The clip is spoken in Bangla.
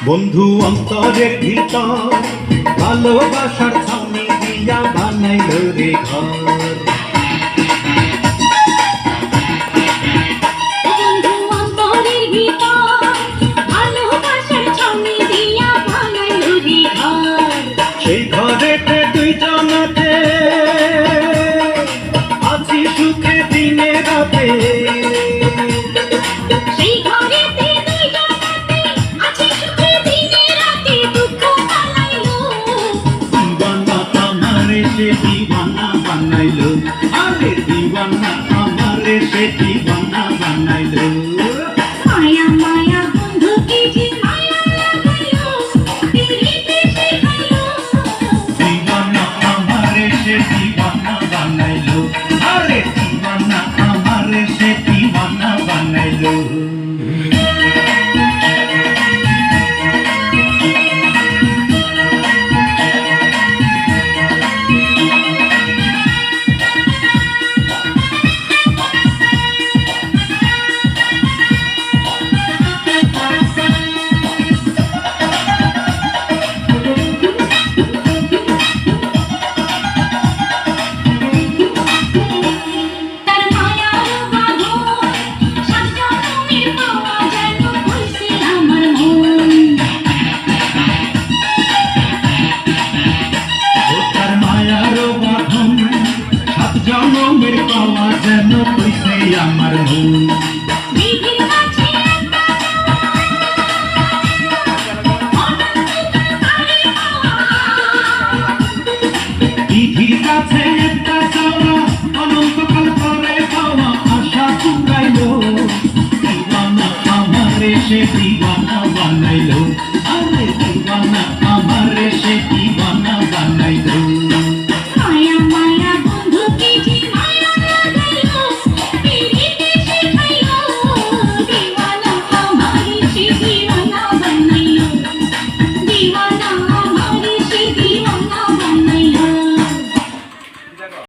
বন্ধু অন্তরের ভিতর ভালোবাসার ছাউনি দিয়া বানাইল রে ঘর। বন্ধু অন্তরের ভিতর ভালোবাসার ছাউনি দিয়া বানাইল রে ঘর। সেই ঘরেতে দুইজনাতে আছি সুখে দিনে রাতে। সেই ঘরেতে দুইজনাতে আছি সুখে দিনে রাতে। দুঃখ পালাইলো দিওয়ানা আমারে সে দিওয়ানা বানাইলো, আরে দিওয়ানা আমারে সে দিওয়ানা বানাইলো। মায়া মায়া বন্ধু কি যে মায়া লাগাইলো, পিরিতে শেখাইলো। দিওয়ানা আমারে সে দিওয়ানা বানাইলো, আরে দিওয়ানা আমারে সে দিওয়ানা বানাইলো। তার মায়ার বাঁধন সাত জনমের পাওয়া যেন হইছে আমার মন। তার মায়ার বাঁধন সাত জনমের পাওয়া যেন কইছে আমার মন। দিঘির কাছে একটা দিঘির কাছে একটা চাওয়া অনন্তকাল পরে পাওয়া আশা চুকাইলো। দিওয়ানা আমারে সে